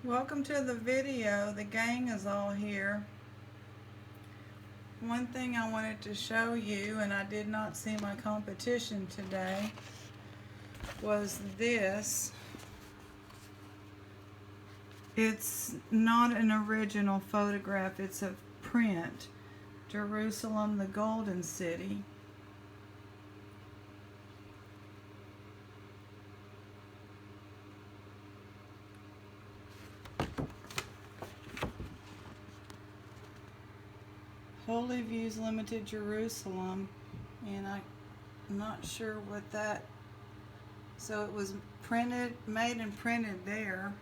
Welcome to the video. The gang is all here. One thing I wanted to show you, and I did not see my competition today, was this. It's not an original photograph, it's a print. Jerusalem, the Golden City. Holy Views Limited Jerusalem, and I'm not sure what that, so it was made and printed there.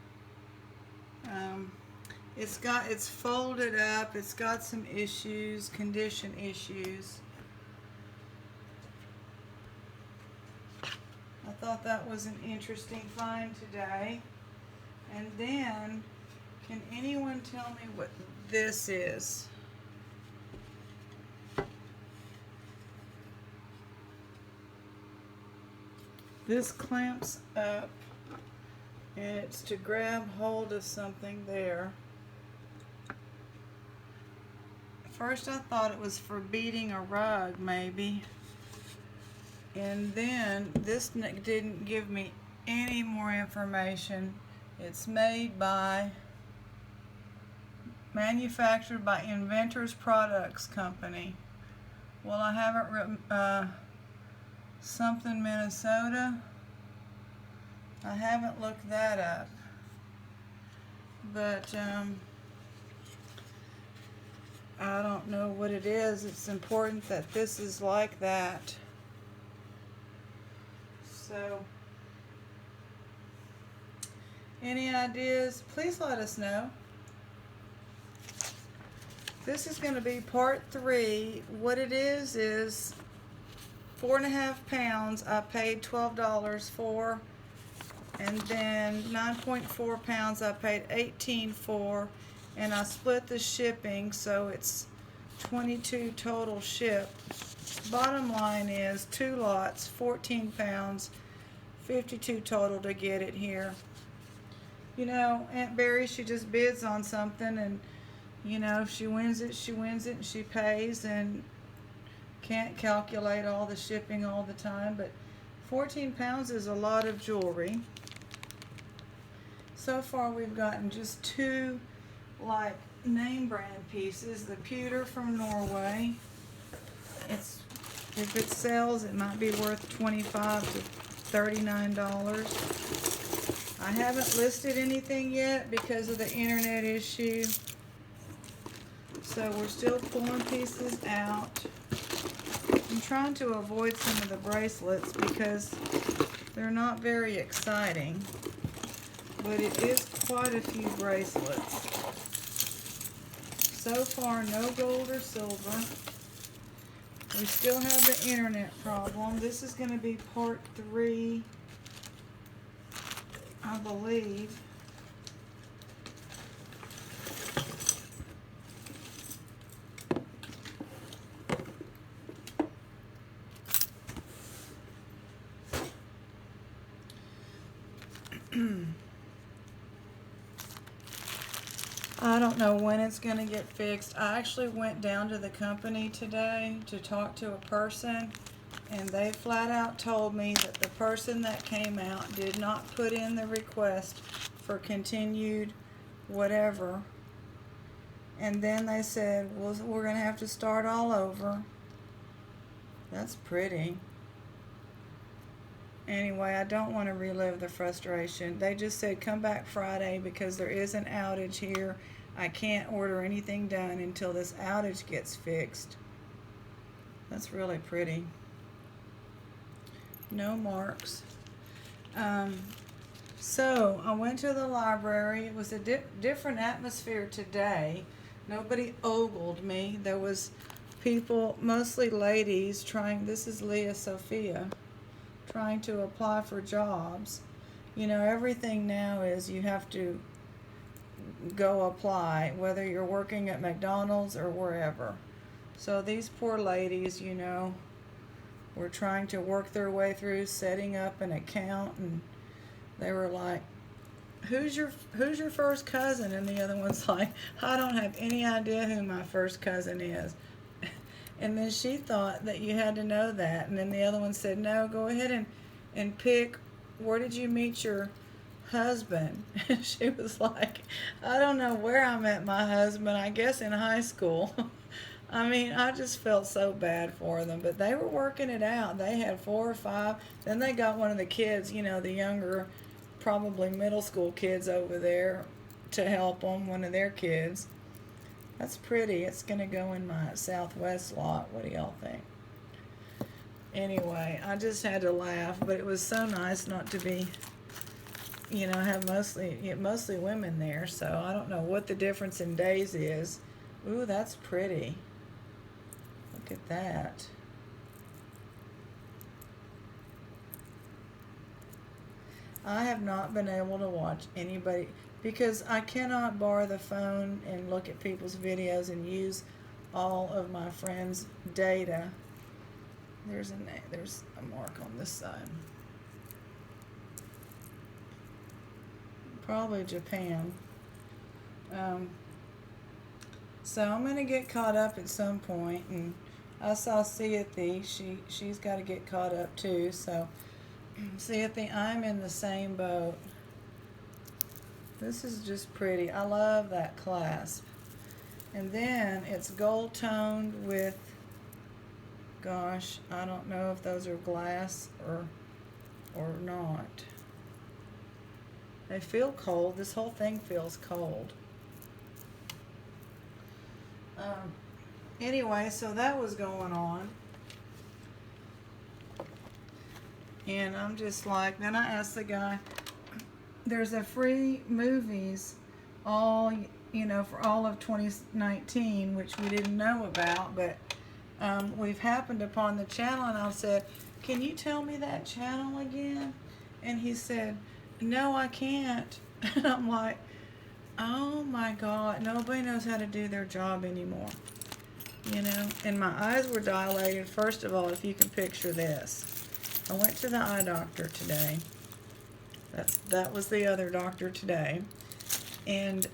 It's folded up, it's got some issues, condition issues. I thought that was an interesting find today. And then, can anyone tell me what this is? This clamps up, and it's to grab hold of something there. First I thought it was for beating a rug, maybe. And then this didn't give me any more information. It's manufactured by Inventors Products Company. Well, I haven't written something Minnesota. I haven't looked that up, but I don't know what it is. It's important that this is like that. So, any ideas? Please let us know. This is going to be part 3. What it is 4.5 pounds I paid $12 for, and then 9.4 pounds I paid $18 for, and I split the shipping, so it's 22 total shipped. Bottom line is 2 lots, 14 pounds, 52 total to get it here. You know, Aunt Barry, she just bids on something, and you know, if she wins it, she wins it, and she pays, and can't calculate all the shipping all the time, but 14 pounds is a lot of jewelry. So far we've gotten just 2 like name brand pieces. The pewter from Norway. If it sells, it might be worth $25 to $39. I haven't listed anything yet because of the internet issue. So we're still pulling pieces out. I'm trying to avoid some of the bracelets because they're not very exciting, but it is quite a few bracelets. So far, no gold or silver. We still have the internet problem. This is going to be part 3, I believe. I don't know when it's going to get fixed. I actually went down to the company today to talk to a person, and they flat out told me that the person that came out did not put in the request for continued whatever. And then they said, well, we're going to have to start all over. That's pretty. Anyway, I don't want to relive the frustration. They just said come back Friday because there is an outage here. I can't order anything done until this outage gets fixed. That's really pretty. No marks. So I went to the library. It was a different atmosphere today. Nobody ogled me. There was people, mostly ladies, this is Leah Sophia, trying to apply for jobs. You know, everything now is you have to go apply, whether you're working at McDonald's or wherever. So these poor ladies, you know, were trying to work their way through setting up an account, and they were like who's your first cousin? And the other one's like, I don't have any idea who my first cousin is. And then she thought that you had to know that. And then the other one said, no, go ahead and pick, where did you meet your husband? And she was like, I don't know where I met my husband, I guess in high school. I mean, I just felt so bad for them, but they were working it out. They had 4 or 5. Then they got one of the kids, you know, the younger, probably middle school kids over there to help them, one of their kids. That's pretty. It's going to go in my southwest lot. What do y'all think? Anyway, I just had to laugh, but it was so nice not to be, you know, have mostly women there, so I don't know what the difference in days is. Ooh, that's pretty. Look at that. I have not been able to watch anybody because I cannot borrow the phone and look at people's videos and use all of my friends' data. There's a mark on this side. Probably Japan. So I'm gonna get caught up at some point, and I saw Ceathy. She's got to get caught up too. So Ceathy, I'm in the same boat. This is just pretty. I love that clasp. And then it's gold toned with, gosh, I don't know if those are glass or not. They feel cold. This whole thing feels cold. Anyway, so that was going on. And I'm just like, then I asked the guy, there's a free movies all, you know, for all of 2019, which we didn't know about, but we've happened upon the channel, and I said, can you tell me that channel again? And he said, no, I can't. And I'm like, oh my God, nobody knows how to do their job anymore. You know, and my eyes were dilated. First of all, if you can picture this. I went to the eye doctor today. That was the other doctor today. And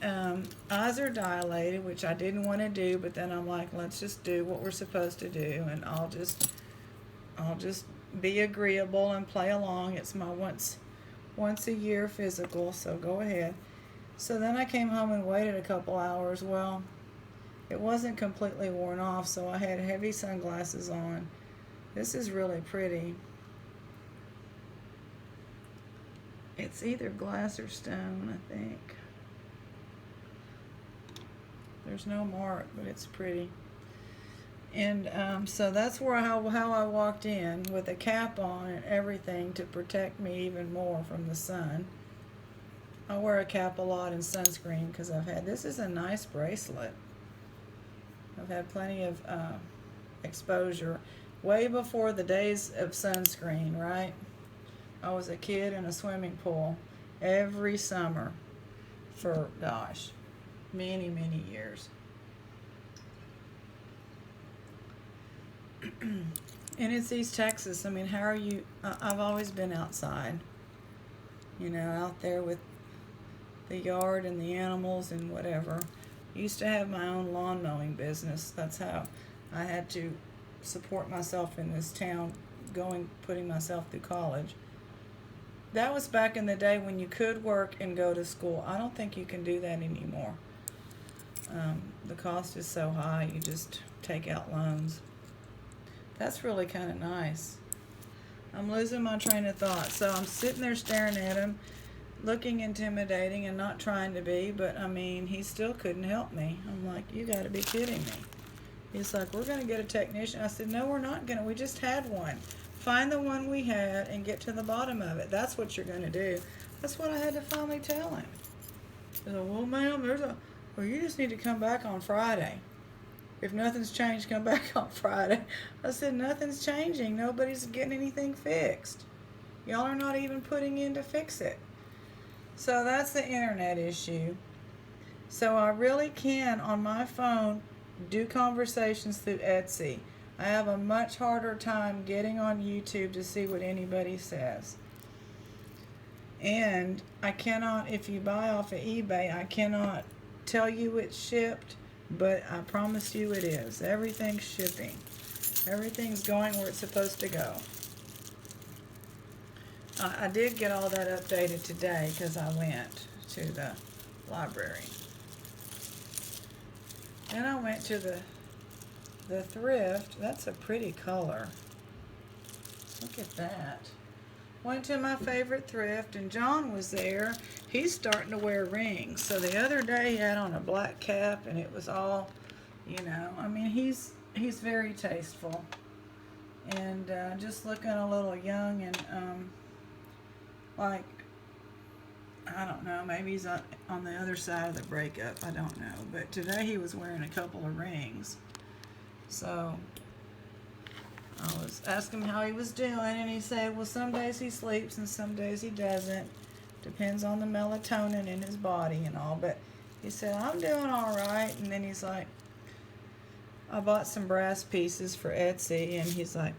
eyes are dilated, which I didn't want to do, but then I'm like, let's just do what we're supposed to do, and I'll just be agreeable and play along. It's my once a year physical, so go ahead. So then I came home and waited a couple hours. Well, it wasn't completely worn off, so I had heavy sunglasses on. This is really pretty. It's either glass or stone, I think. There's no mark, but it's pretty. And so that's where how I walked in, with a cap on and everything to protect me even more from the sun. I wear a cap a lot and sunscreen because this is a nice bracelet. I've had plenty of exposure way before the days of sunscreen, right? I was a kid in a swimming pool every summer for, gosh, many, many years. And it's East Texas. I mean, how are you? I've always been outside, you know, out there with the yard and the animals and whatever. Used to have my own lawn mowing business. That's how I had to support myself in this town, putting myself through college. That was back in the day when you could work and go to school. I don't think you can do that anymore. The cost is so high, you just take out loans. That's really kind of nice. I'm losing my train of thought. So I'm sitting there staring at him, looking intimidating and not trying to be, but I mean, he still couldn't help me. I'm like, you got to be kidding me. He's like, we're going to get a technician. I said, no, we're not going to. We just had one. Find the one we had and get to the bottom of it. That's what you're going to do. That's what I had to finally tell him. He said, well, ma'am, well, you just need to come back on Friday. If nothing's changed, come back on Friday. I said, nothing's changing. Nobody's getting anything fixed. Y'all are not even putting in to fix it. So that's the internet issue. So I really can, on my phone, do conversations through Etsy. I have a much harder time getting on YouTube to see what anybody says. And I cannot, if you buy off of eBay, I cannot tell you it's shipped, but I promise you it is. Everything's shipping. Everything's going where it's supposed to go. I did get all that updated today because I went to the library. Then I went to the thrift. That's a pretty color. Look at that. Went to my favorite thrift, and John was there. He's starting to wear rings. So the other day he had on a black cap, and it was all, you know, I mean, he's very tasteful. And just looking a little young and, like, I don't know, maybe he's on the other side of the breakup. I don't know. But today he was wearing a couple of rings. So I was asking him how he was doing, and he said, well, some days he sleeps and some days he doesn't. Depends on the melatonin in his body and all. But he said, I'm doing all right. And then he's like, I bought some brass pieces for Etsy, and he's like,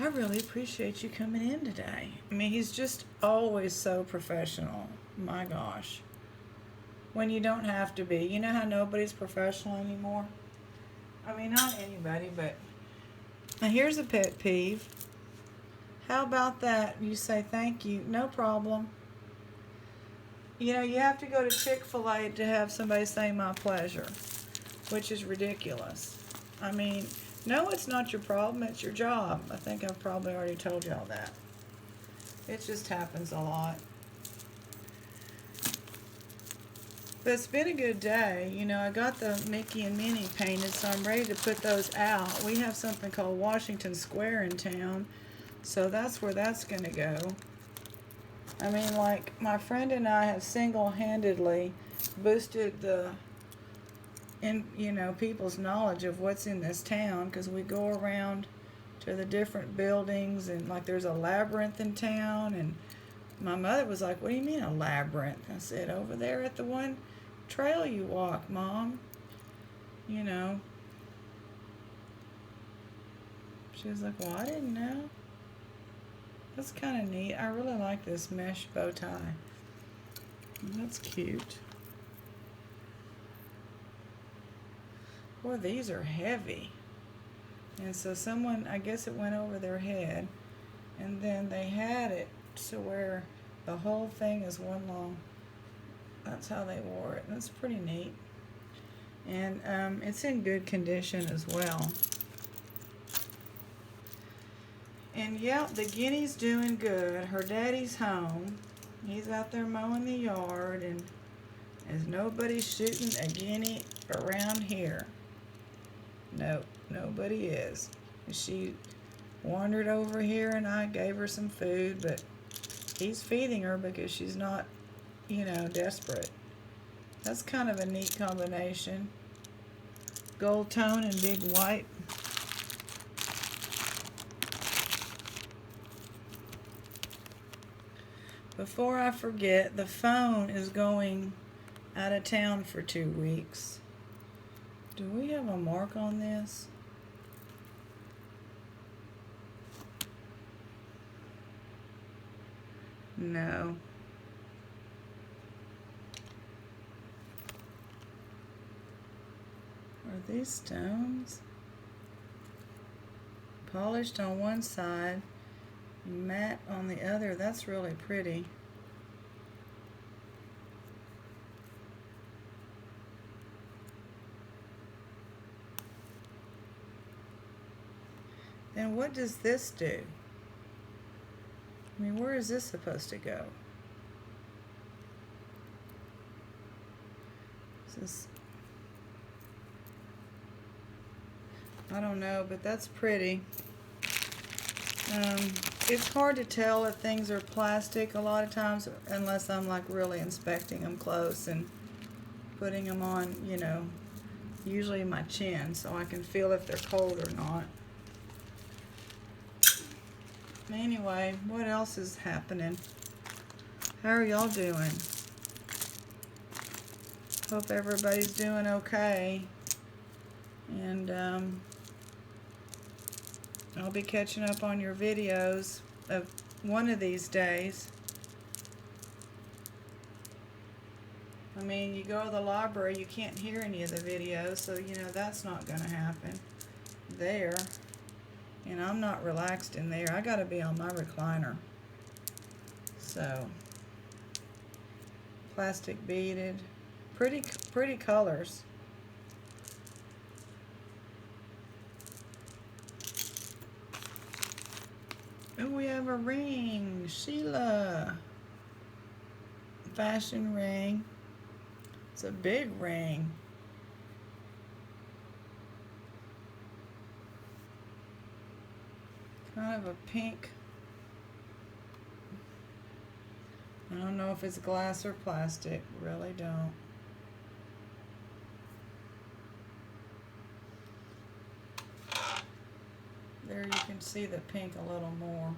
I really appreciate you coming in today. I mean, he's just always so professional. My gosh. When you don't have to be. You know how nobody's professional anymore? I mean, not anybody, but... Now, here's a pet peeve. How about that? You say, thank you. No problem. You know, you have to go to Chick-fil-A to have somebody say my pleasure, which is ridiculous. I mean... No, it's not your problem, it's your job. I think I've probably already told y'all that. It just happens a lot. But it's been a good day. You know, I got the Mickey and Minnie painted, so I'm ready to put those out. We have something called Washington Square in town, so that's where that's going to go. I mean, like, my friend and I have single-handedly boosted people's knowledge of what's in this town, because we go around to the different buildings, and like there's a labyrinth in town, and my mother was like, what do you mean a labyrinth? I said, over there at the one trail you walk, Mom. You know. She was like, well, I didn't know. That's kind of neat. I really like this mesh bow tie. That's cute. Boy, these are heavy. And so someone, I guess it went over their head, and then they had it to where the whole thing is one long, that's how they wore it. That's pretty neat. And it's in good condition as well. And yeah, the guinea's doing good. Her daddy's home. He's out there mowing the yard, and there's nobody shooting a guinea around here. Nope, nobody is. She wandered over here, and I gave her some food, but he's feeding her because she's not, you know, desperate. That's kind of a neat combination. Gold tone and big white. Before I forget, the phone is going out of town for 2 weeks. Do we have a mark on this? No. Are these stones? Polished on one side, matte on the other. That's really pretty. Then what does this do? I mean, where is this supposed to go? Is this... I don't know, but that's pretty. It's hard to tell if things are plastic a lot of times, unless I'm like really inspecting them close and putting them on, you know, usually my chin, so I can feel if they're cold or not. Anyway, what else is happening? How are y'all doing? Hope everybody's doing okay. And I'll be catching up on your videos of one of these days. I mean, you go to the library, you can't hear any of the videos, so you know that's not gonna happen there. And I'm not relaxed in there. I gotta be on my recliner. So, plastic beaded, pretty colors. Oh, we have a ring, Sheila. Fashion ring. It's a big ring. Kind of a pink. I don't know if it's glass or plastic. Really don't. There you can see the pink a little more.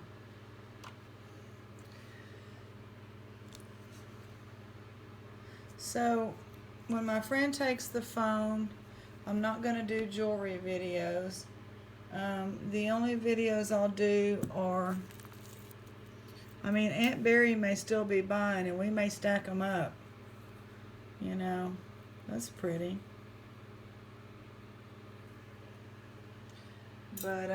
So when my friend takes the phone, I'm not going to do jewelry videos. The only videos I'll do are, I mean, Aunt Barry may still be buying and we may stack them up. You know, that's pretty. But,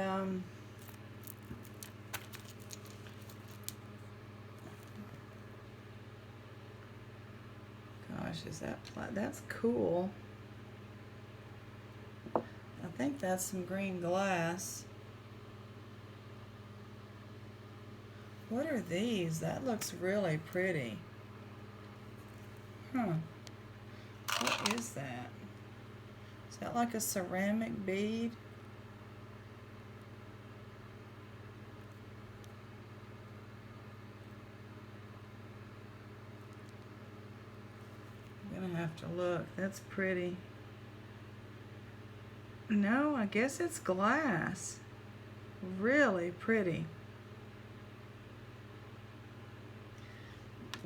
gosh, is that, that's cool. I think that's some green glass. What are these? That looks really pretty. Huh. What is that? Is that like a ceramic bead? I'm gonna have to look. That's pretty. No, I guess it's glass. Really pretty.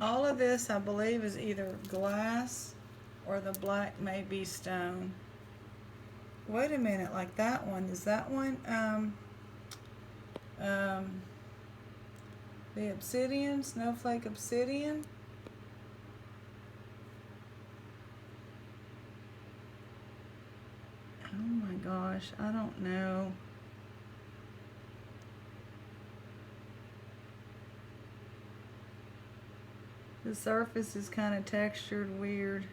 All of this, I believe, is either glass or the black may be stone. Wait a minute, like that one. Is that one the obsidian, snowflake obsidian? Oh my gosh, I don't know. The surface is kind of textured weird.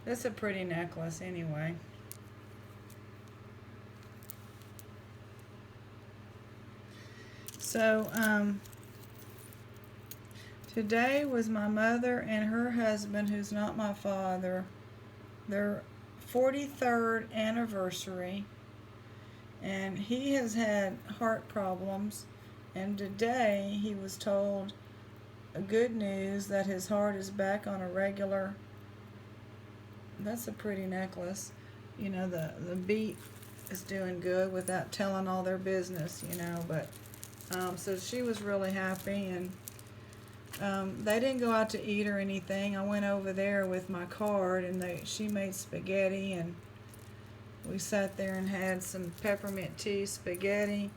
That's a pretty necklace anyway. So, today was my mother and her husband, who's not my father, their 43rd anniversary. And he has had heart problems. And today he was told good news that his heart is back on a regular. That's a pretty necklace. You know, the beat is doing good without telling all their business, you know. But so she was really happy, and they didn't go out to eat or anything. I went over there with my card, and she made spaghetti, and we sat there and had some peppermint tea spaghetti.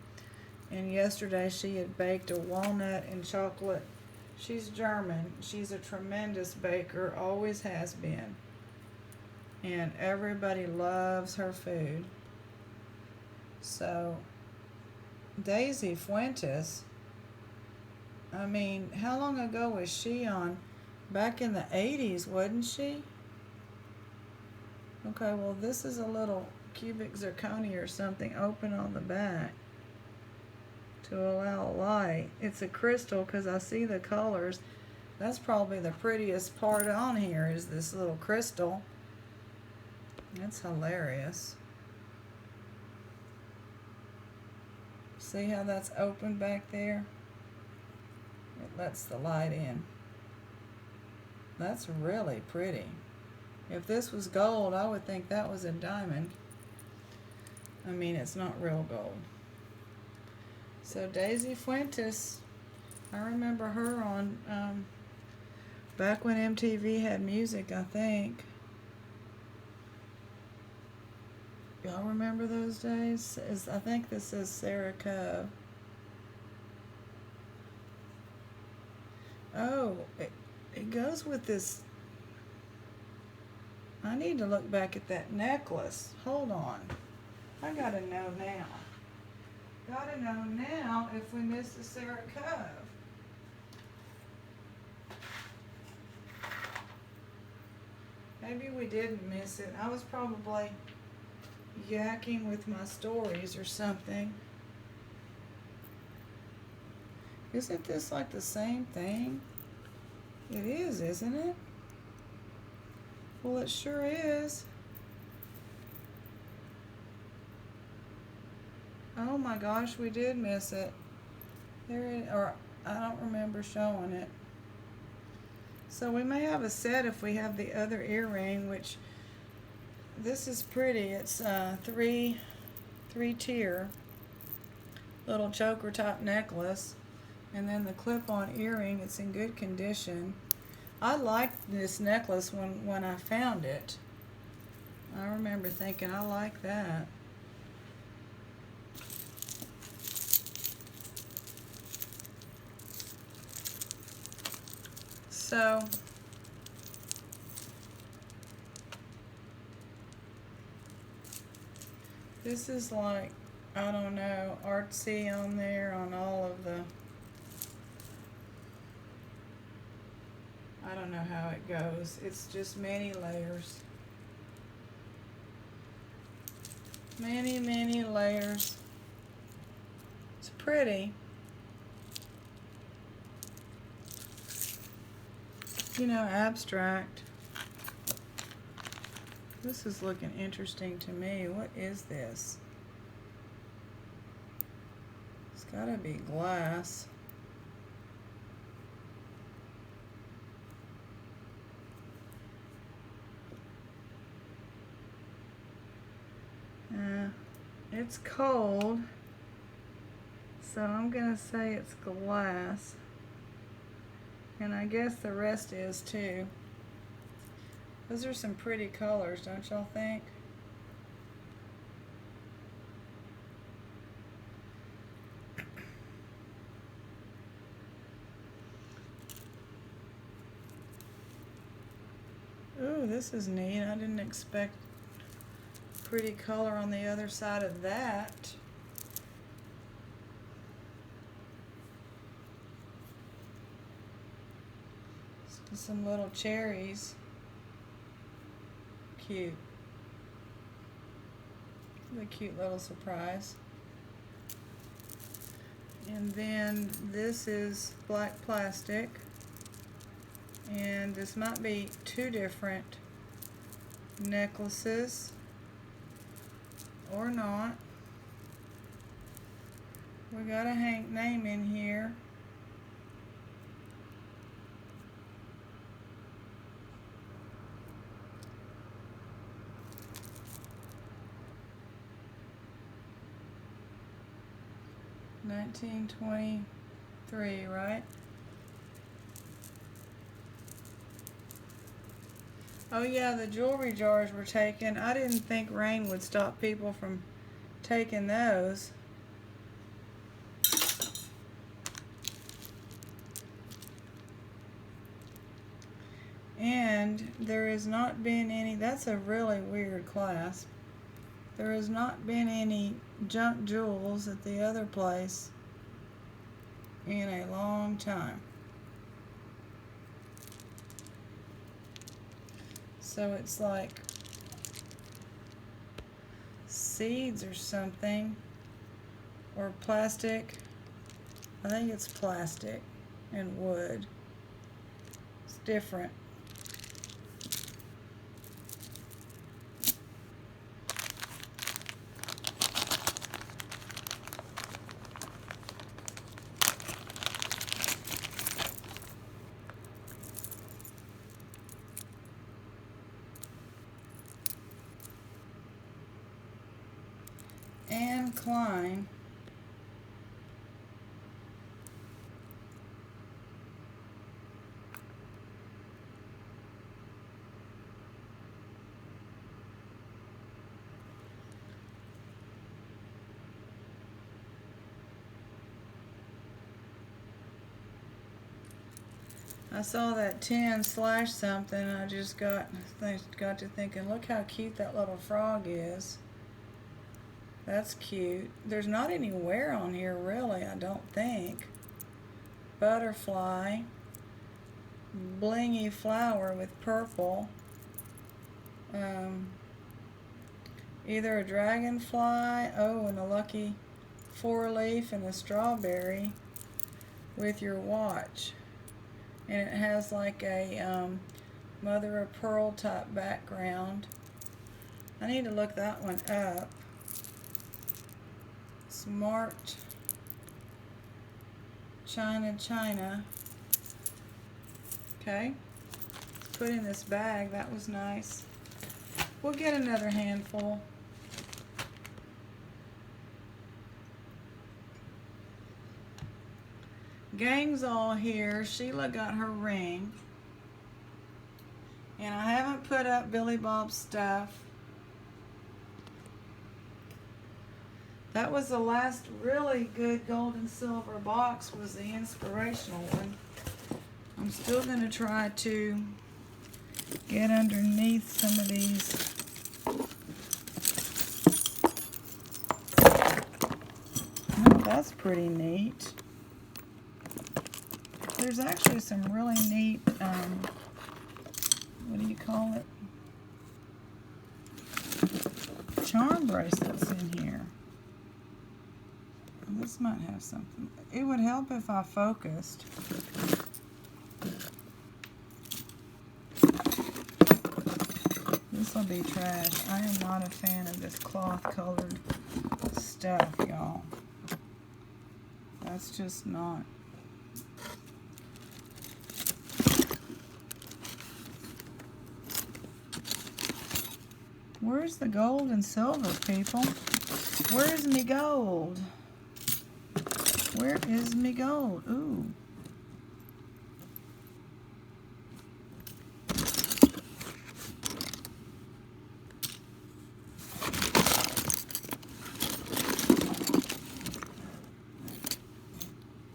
And yesterday she had baked a walnut and chocolate. She's German. She's a tremendous baker, always has been. And everybody loves her food. So, Daisy Fuentes, I mean, how long ago was she on? Back in the 80s, wasn't she? Okay, well, this is a little cubic zirconia or something open on the back to allow light. It's a crystal because I see the colors. That's probably the prettiest part on here is this little crystal. That's hilarious. See how that's open back there? It lets the light in. That's really pretty. If this was gold, I would think that was a diamond. I mean, it's not real gold. So Daisy Fuentes, I remember her on, back when MTV had music, I think. Y'all remember those days? I think this is Sarah Cove. Oh, it goes with this. I need to look back at that necklace. Hold on. I gotta know now. Gotta know now if we missed the Sarah Cove. Maybe we didn't miss it. I was probably yakking with my stories or something. Isn't this like the same thing? It is, isn't it? Well, it sure is. Oh my gosh, we did miss it. Or I don't remember showing it. So we may have a set if we have the other earring, which this is pretty. It's three tier little choker top necklace, and then the clip-on earring. It's in good condition. I liked this necklace when I found it. I remember thinking, I like that. So this is like, I don't know, artsy on there on all of the, I don't know how it goes. It's just many layers. Many layers. It's pretty. You know, abstract. This is looking interesting to me. What is this? It's gotta be glass. It's cold, so I'm gonna say it's glass. And I guess the rest is too. Those are some pretty colors, don't y'all think? Ooh, this is neat. I didn't expect pretty color on the other side of that. Some little cherries. Cute. A cute little surprise. And then this is black plastic. And this might be two different necklaces. Or not. We got a Hank name in here. $19.23, right? Oh yeah, the jewelry jars were taken. I didn't think rain would stop people from taking those. And there has not been any, that's a really weird clasp. There has not been any junk jewels at the other place in a long time. So it's like seeds or something, or plastic. I think it's plastic and wood. It's different. And Klein. I I saw that 10 slash something, and I just got to thinking, look how cute that little frog is. That's cute. There's not any wear on here, really, I don't think. Butterfly. Blingy flower with purple. Either a dragonfly, oh, and a lucky 4-leaf and a strawberry with your watch. And it has like a mother of pearl type background. I need to look that one up. Smart China. Okay, let's put in this bag. That was nice. We'll get another handful. Gang's all here. Sheila got her ring. And I haven't put up Billy Bob's stuff. That was the last really good gold and silver box, was the inspirational one. I'm still going to try to get underneath some of these. Oh, that's pretty neat. There's actually some really neat, what do you call it? Charm bracelets in here. This might have something. It would help if I focused. This will be trash. I am not a fan of this cloth colored stuff, y'all. That's just not. Where's the gold and silver, people? Where's me gold? Where is me gold? Ooh.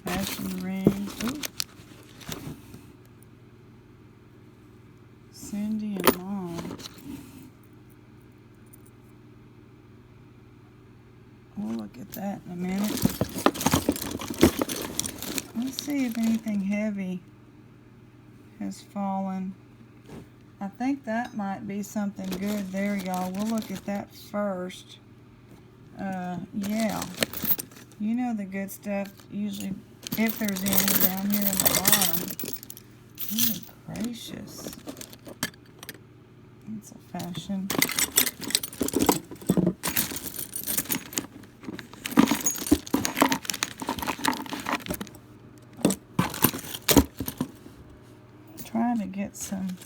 Fashion ring. Ooh. Cindy and Mom. We'll look at that in a minute. Let's see if anything heavy has fallen. I think that might be something good there, y'all. We'll look at that first. Yeah. You know the good stuff, usually, if there's any down here in the bottom. Good gracious. That's a fashion. Trying to get something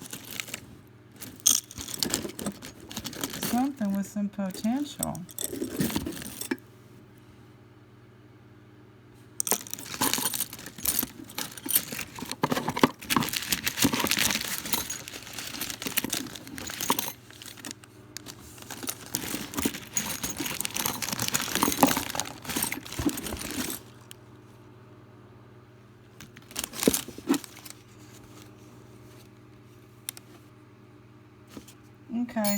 with some potential. Okay.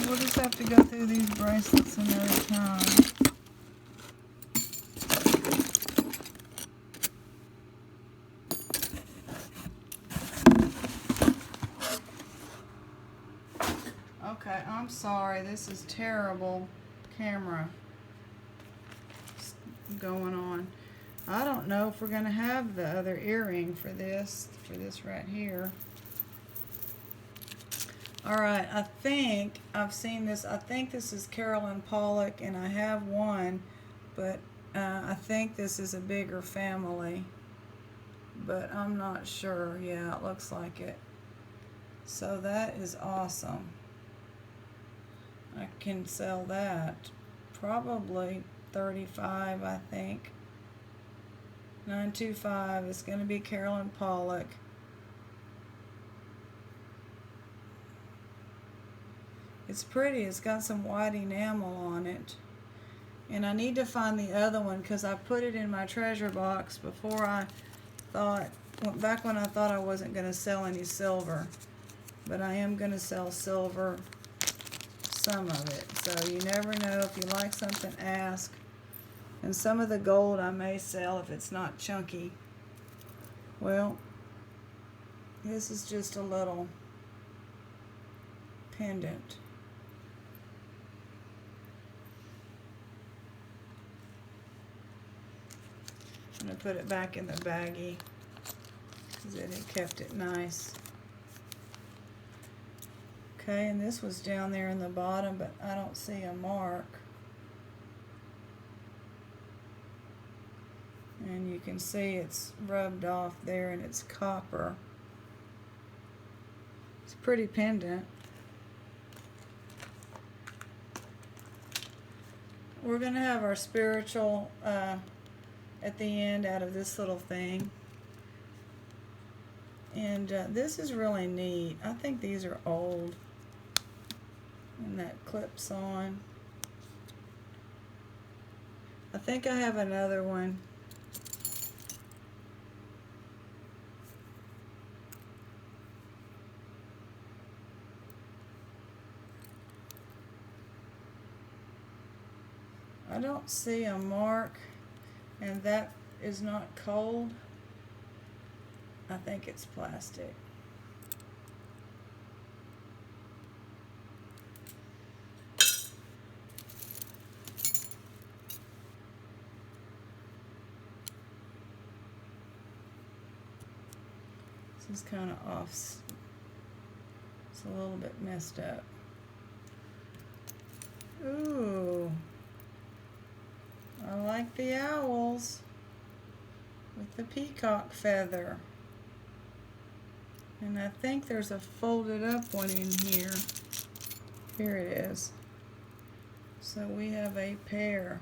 We'll just have to go through these bracelets another time. Okay, I'm sorry. This is terrible camera going on. I don't know if we're going to have the other earring for this right here. Alright, I think I've seen this. I think this is Carolyn Pollock, and I have one, but I think this is a bigger family, but I'm not sure. Yeah, it looks like it. So that is awesome. I can sell that. Probably $35, I think. $925. It's going to be Carolyn Pollock. It's pretty. It's got some white enamel on it. And I need to find the other one because I put it in my treasure box before I thought, back when I thought I wasn't going to sell any silver, but I am going to sell silver, some of it. So you never know. If you like something, ask. And some of the gold I may sell if it's not chunky. Well, this is just a little pendant. I'm going to put it back in the baggie because it had kept it nice. Okay, and this was down there in the bottom, but I don't see a mark. And you can see it's rubbed off there and it's copper. It's a pretty pendant. We're going to have our spiritual at the end out of this little thing. And this is really neat. I think these are old. And that clips on. I think I have another one. I don't see a mark, and that is not cold. I think it's plastic. This is kind of off. It's a little bit messed up. Ooh. I like the owls with the peacock feather. And I think there's a folded up one in here. Here it is. So we have a pair.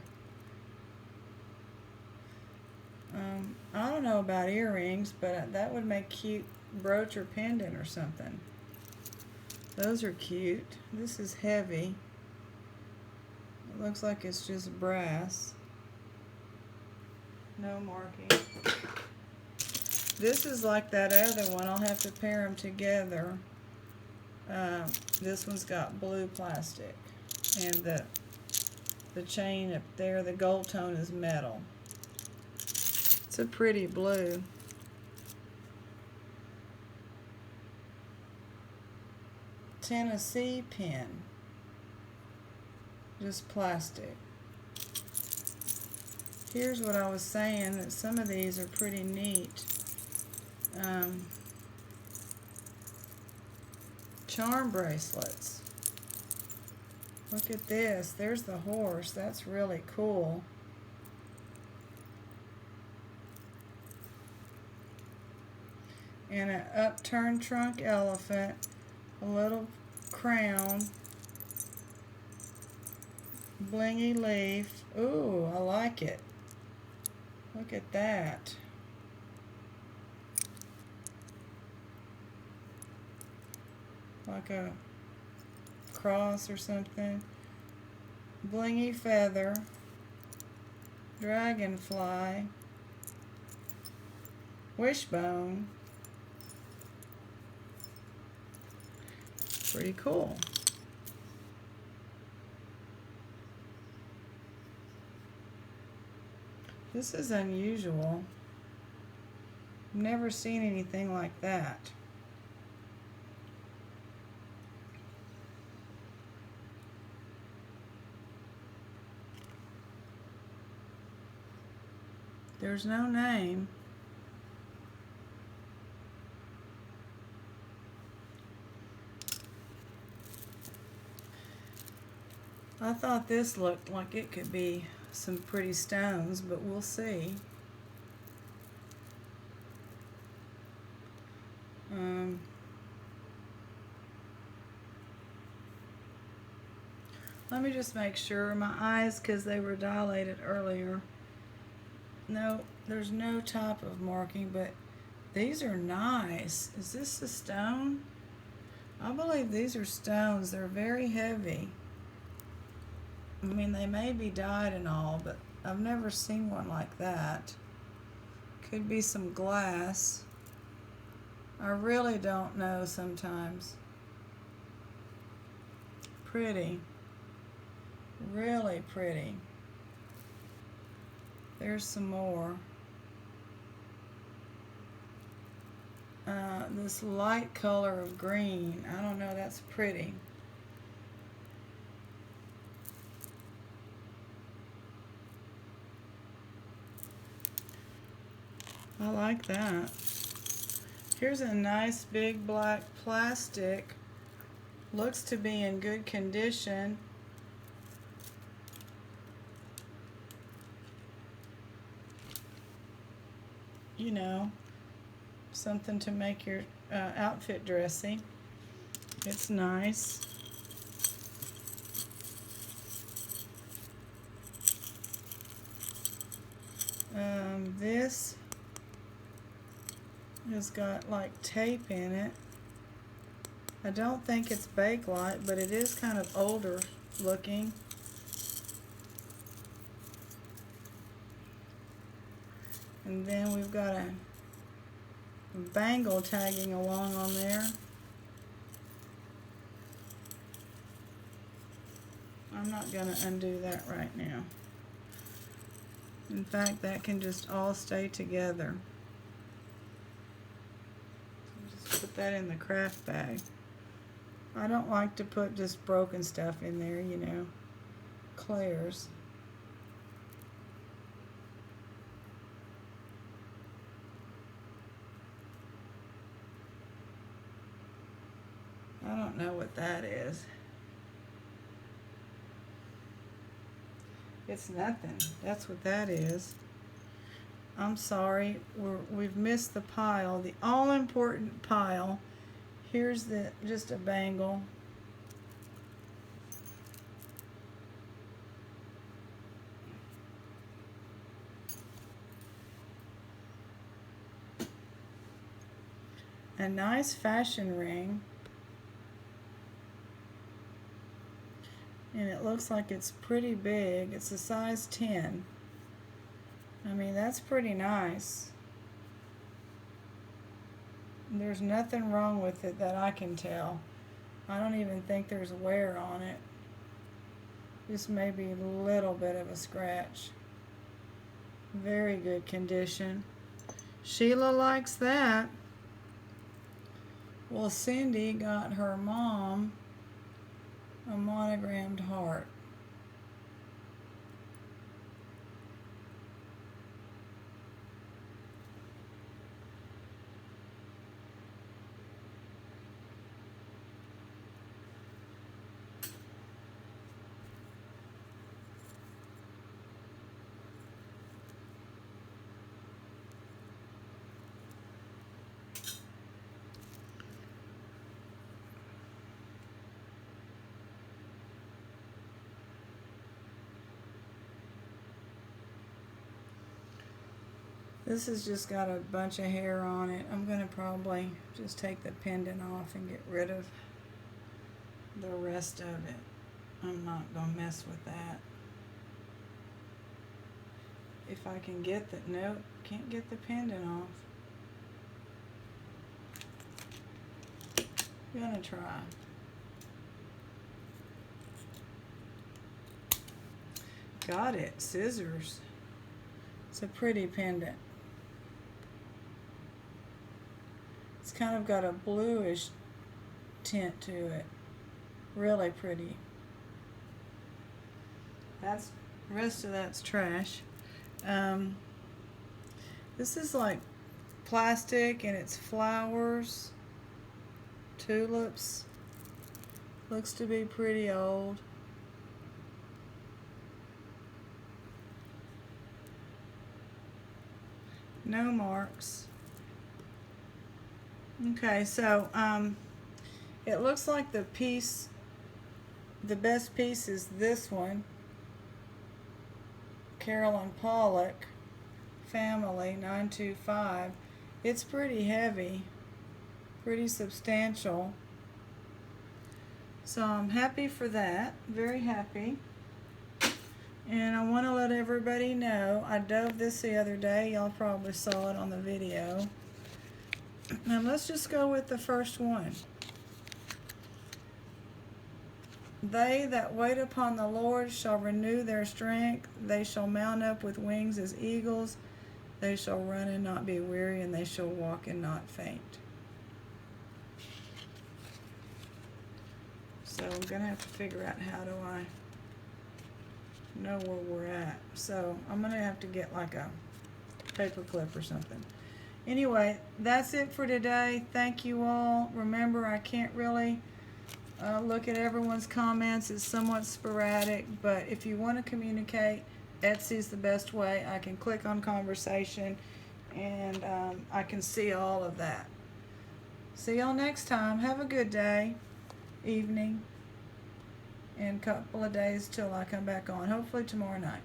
I don't know about earrings, but that would make cute brooch or pendant or something. Those are cute. This is heavy. It looks like it's just brass. No marking. This is like that other one. I'll have to pair them together. This one's got blue plastic, and the chain up there, the gold tone, is metal. It's a pretty blue. Tennessee pin. Just plastic. Here's what I was saying, that some of these are pretty neat. Charm bracelets. Look at this. There's the horse. That's really cool. And an upturned trunk elephant. A little crown. Blingy leaf. Ooh, I like it. Look at that. Like a cross or something. Blingy feather. Dragonfly. Wishbone. Pretty cool. This is unusual. Never seen anything like that. There's no name. I thought this looked like it could be some pretty stones, but we'll see. Let me just make sure. My eyes, because they were dilated earlier. No, there's no type of marking, but these are nice. Is this a stone? I believe these are stones. They're very heavy. I mean, they may be dyed and all, but I've never seen one like that. Could be some glass. I really don't know sometimes. Pretty. Really pretty. There's some more. This light color of green. I don't know, that's pretty. I like that. Here's a nice big black plastic. Looks to be in good condition. You know, something to make your outfit dressy. It's nice. This has got like tape in it. I don't think it's Bakelite, but it is kind of older looking. And then we've got a bangle tagging along on there. I'm not going to undo that right now. In fact, that can just all stay together. Just put that in the craft bag. I don't like to put just broken stuff in there, you know, clears. I don't know what that is. It's nothing. That's what that is. I'm sorry. We've missed the pile. The all-important pile. Here's just a bangle. A nice fashion ring. And it looks like it's pretty big. It's a size 10. I mean, that's pretty nice. There's nothing wrong with it that I can tell. I don't even think there's wear on it. Just maybe a little bit of a scratch. Very good condition. Sheila likes that. Well, Cindy got her mom a monogrammed heart. This has just got a bunch of hair on it. I'm going to probably just take the pendant off and get rid of the rest of it. I'm not going to mess with that. If I can get the, nope, can't get the pendant off. I'm going to try. Got it, scissors. It's a pretty pendant. It's kind of got a bluish tint to it. Really pretty. That's, the rest of that's trash. This is like plastic and it's flowers, tulips. Looks to be pretty old. No marks. Okay, so it looks like the best piece is this one. Carolyn Pollock, family, 925. It's pretty heavy, pretty substantial. So I'm happy for that, very happy. And I want to let everybody know, I dove this the other day. Y'all probably saw it on the video. Now let's just go with the first one. They that wait upon the Lord shall renew their strength. They shall mount up with wings as eagles. They shall run and not be weary, and they shall walk and not faint. So I'm going to have to figure out how do I know where we're at. So I'm going to have to get like a paper clip or something. Anyway, that's it for today. Thank you all. Remember, I can't really look at everyone's comments. It's somewhat sporadic, but if you want to communicate, Etsy's the best way. I can click on conversation and I can see all of that. See y'all next time. Have a good day, evening, and a couple of days till I come back on. Hopefully tomorrow night.